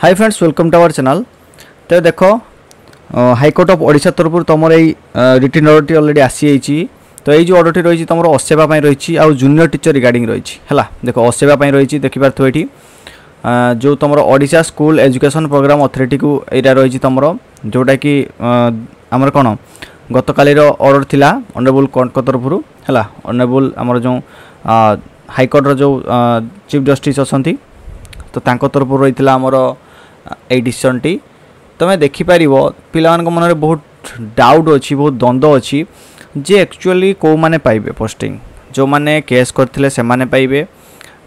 Hi friends welcome to our channel. तो देखो high court of Odisha तरफ तुम रिटर्न ऑर्डर ऑलरेडी आसी जाइए। तो ये जो ऑर्डर रही तुम असेवा रही आउ जूनियर टीचर रिगार्डिंग रही है। देखो असेवा रही देखिपार ये जो तुम Odisha school education programme authority को यहाँ रही तुम जोटा कि आमर कौन गत काली ऑर्डर थिला ऑनरेबल कोर्ट को तरफ है। ऑनरेबल आमर जो हाईकोर्ट जो चीफ जस्टिस अच्छा तो तांको तरफ रही आमर ये डिसीजन टी तुम देखिपर पिला मन में बहुत डाउट अच्छी बहुत द्वंद्व अच्छी जे एक्चुअली कौ माने पाइबे पोस्टिंग जो माने केस करथिले से माने पाइबे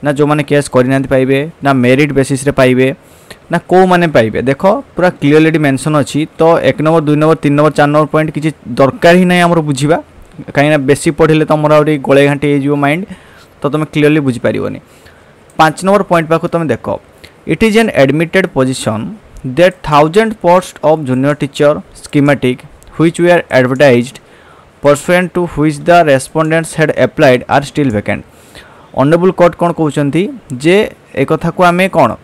ना जो माने केस करना पाइबे ना मेरिट बेसिस रे पाइबे ना कौ माने पाइबे। देखो पूरा क्लीयरली मेंशन अच्छी तो 1 number 2 number 3 number 4 number point किसी दरकार ही नहीं आमर बुझा कहीं बेसी पढ़ले तुम गोले घाटी हो माइंड तो तुम क्लीयरली बुझीपार। 5 नंबर पॉइंट पाक तुम देख it is an admitted position that 1000 posts of junior teacher schematic which were advertised pursuant to which the respondents had applied are still vacant। Honourable court कौन कहते जे एक कथा को आम कौन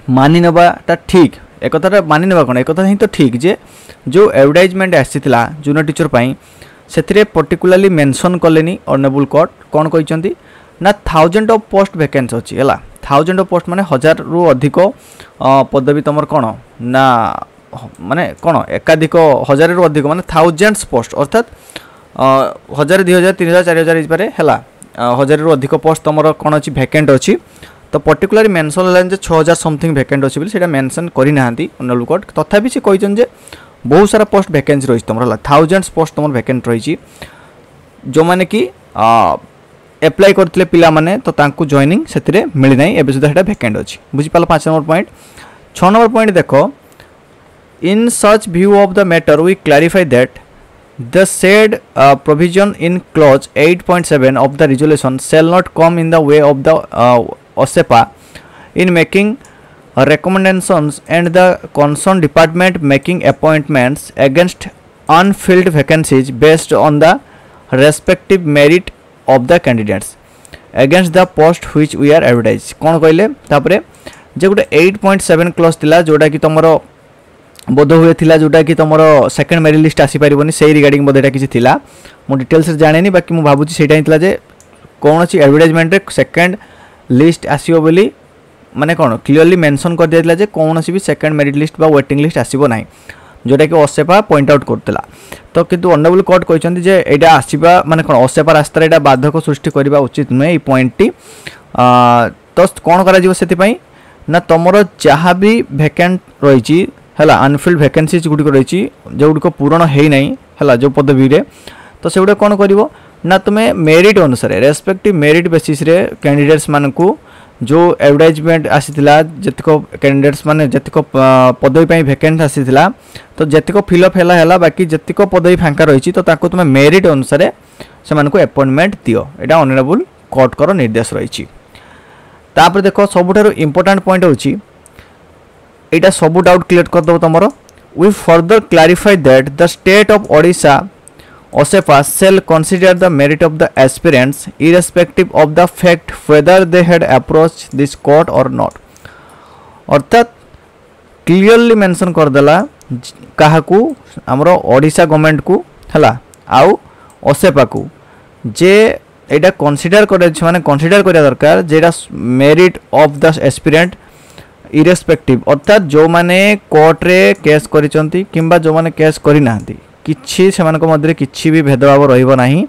मानि नवाटा ठीक एक कथा मानि नवा कौन एक कथा ही तो ठीक जे जो एडवर्टाइजमेंट आसीथिला जूनियर टीचर पाई से पर्टिकुलाली मेंशन कलेनी ऑनरेबल कोर्ट कौन कहते ना 1000 ऑफ पोस्ट वैकेंसी अच्छी है। 1000 ऑफ पोस्ट माने 1000 रु अधिक पदवी तुम कौन ना माने कौन एकाधिक 1000 रु अधिक माने थाउजेंड्स पोस्ट अर्थात 1000 2000 3000 4000 हिसाब है 1000 रु अधिक पोस्ट तुम कौन अच्छी वैकेंट अच्छी तो पर्टिकुलर मेंशन है 6000 समथिंग वैकेंट अच्छी बोली मेंशन करना ऑनरेबल कोर्ट तथापि से कहते बहुत सारा पोस्ट वैकेंसी रही तुम 1000 पोस्ट तुम वैकेंट रही जो मैंने कि एप्लाई करते पिला माने तो तांकु जॉइनिंग से मिलना एवं सुधा वैकेंट अच्छी बुझीपाल। 5 नंबर पॉइंट 6 नंबर पॉइंट देखो in such view of the matter we clarify that the said provision in clause 8.7 of the resolution shall not come in the way of the OSEPA in making recommendations and the concerned department making appointments against unfilled vacancies based on the respective merit of the candidates against the post which we are advertised। कौन कहले तापरे जे गोटे 8.7 clause थिला जोटा कि तुमर बोध हुए थिला जोटा कि तुमर सेकंड मेरिट लिस्ट आसी परिबनी से रिगार्डिंग बोधटा किछि थिला मो डिटेल्स जाने बाकी मु भाबुची सेटा ही थिला जे कौन अछि एडवर्टाइजमेंट रे सेकंड लिस्ट आसीबो बोली माने कौन क्लियरली मेंशन कर दिया जे कौन सी भी सेकंड मेरिट लिस्ट बा वेटिंग लिस्ट आसीबो नाही जोटा कि ओसेपा पॉइंट आउट करतला तो किंतु ऑनरेबल कोर्ट कहते जे एटा आसीबा माने कौन ओसेपा रास्ता एटा बाधक सृष्टि करबा उचित नुहे। पॉइंट टी तो कौन करा जिवो सेति पई ना तमरो जहाँ भी वैकेंट रही है अनफिल्ड वैकेंसीज गुड़िक रही जो गुड़िक पूरण है नहीं है जो पदवी रे तो से गुड़ा कौन कर ना तुम्हें मेरिट अनुसार रेस्पेक्टिव मेरिट बेसिस रे कैंडिडेट्स मानकू जो एडवर्टाइजमेंट आसीथिला जतिक कैंडिडेट्स माने जतिक पदवी पई वैकेंट आसीथिला तो जतिक फिलअप हैला बाकी जतिक पदवी फांका रही तो ताको तुम्हें मेरिट अनुसार से मानकू अपॉइंटमेंट दियो एटा ऑनरेबल कोर्ट कर निर्देश रही। तापर देखो सबुठारु इंपोर्टेंट पॉइंट होची एटा सब डाउट क्लियर कर दो तुमरो we further clarify that the state of Odisha OSEPA shall consider the merit of the aspirants irrespective of the fact whether they had approached this court or not। अर्थात clearly mention कर देला काहाकू हमरो Odisha government को हला आउ OSEPA को जे एटा consider करे माने कंसीडर करिया दरकार जेटा merit of the aspirant irrespective अर्थात जो माने कोर्ट रे केस करिसंती किंबा जो माने केस करि नाहंती किछि सेमानक मध्य किछि भी भेदभाव रहिबो नाही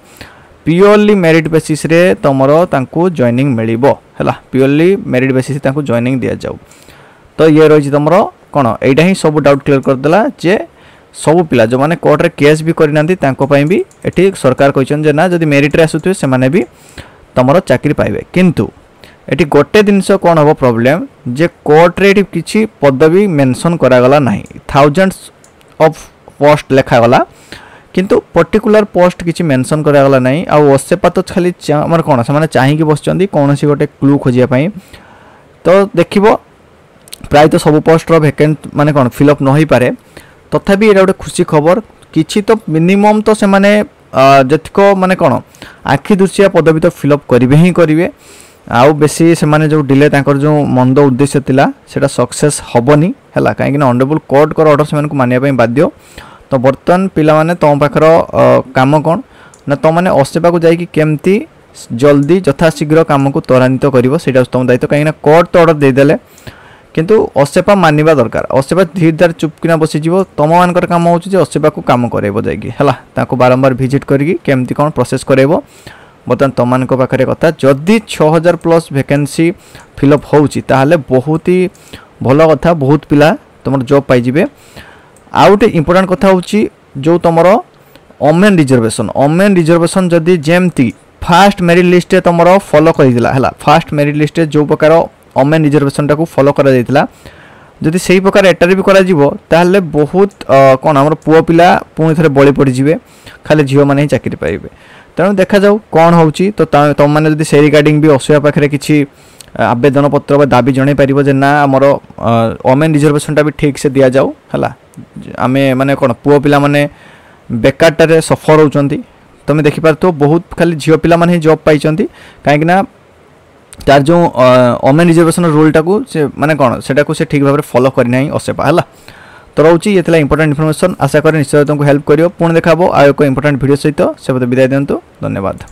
प्योरली मेरिट बेसिस रे तमरो तांको जॉइनिंग मिलिबो हला प्योरली मेरिट बेसिस तांको जॉइनिंग दिया जाऊ। तो ये रही तमरो कोन एटा ही सब डाउट क्लियर कर देला जे सब पिला जो माने कोर्ट रे केस भी करि नांती तांको पई भी एठी सरकार कहिसन जे ना जदी मेरिट रे आसुथि से माने भी तमरो चाकरी पाइबे किंतु एठी गोटे दिनस कोन हो प्रॉब्लम जे कोर्ट रे एठी किछि पदवी मेंशन करा गला नाही थाउजेंड्स ऑफ पोस्ट लेखागला किंतु पर्टिकुलर पोस्ट किसी मेंशन करागला नहीं आ ओसेपा तो खाली हमर कोन से माने चाहिकी बसचंदी कौन सी गोटे क्लू खोजिया पई तो देखिबो प्राय तो सब पोस्ट रो वैकेंट माने कोन फिलअप न होई पारे तथापि एटा गोटे खुशी खबर किछि तो मिनिमम तो से माने जतिको माने कोन आखि दुसिया पदवी तो फिलअप करिवे ही करिवे आउ बेसी से माने जो डिले तांकर जो मंद उद्देश्य थिला सेटा सक्सेस हबनी हला काहे कि ऑनरेबल कोर्ट कर ऑर्डर से माने को मानिया पई बाध्य। तो बर्तन पिला माने तम पाखर काम कोन ना तो माने असेबा को जाई कि केमती जल्दी यथाशीघ्र काम को त्वरान्वित करिवो सेटा तुम दायित्व काहे ना कोर्ट तो ऑर्डर दे देले किंतु असेपा मानिबा दरकार। असेपा धीरे धीरे चुपकिना बसी जीवो तम मानकर काम होची जे असेपा को काम करेबो जाईकी हला ताको बारंबार विजिट करिकी केमती कोन प्रोसेस करेबो। बर्तमान तुम मान पाखे कथा जदि 6000 प्लस वैकेंसी फिलअप होउची ताहले बहुत ही भल कथा बहुत पिला तुम जॉब पाइबे। आ गोटे इंपोर्टेंट कथा होची जो तुम ओमेन रिजर्वेशन जदि जेमती फास्ट मेरिट लिस्ट तुम फॉलो कर फास्ट मेरिट लिस्ट जो प्रकार ओमेन रिजर्वेशन टाक फॉलो करा जाइतिला जदि सही प्रकार एटार भी करा जिवो ताहले बहुत कौन आम पुओ पिला पुणी थे बड़ी पड़ जाए खाली झील मैंने ही चाकरी पाइबे। तेणु देखा जाऊ कौन होची तो तुम मैंने जदि से रिगार्डिंग भी असुविधा पाखे किसी आवेदन पत्र दाबी जन पार जे ना आमर ओमेन रिजर्वेशन टा भी ठीक से दि जाऊ है आम माने कौन पुओ पिला माने बेकारटारे सफर होती तुम देखिपार तो बहुत खाली झील पिला माने ही जॉब पाई कहीं तार जो ओमेन रिजर्वेशन रूल टाकू से माने कौन सेटा को से ठीक भाव में फॉलो करना ही असेपा है। तो रोची ये इंपोर्टेंट इनफॉरमेशन आशा करें निश्चय तुमको हेल्प करियो। पुणी देखा आ एक इंपोर्टेंट वीडियो सहित से विदाय दिंतु धन्यवाद।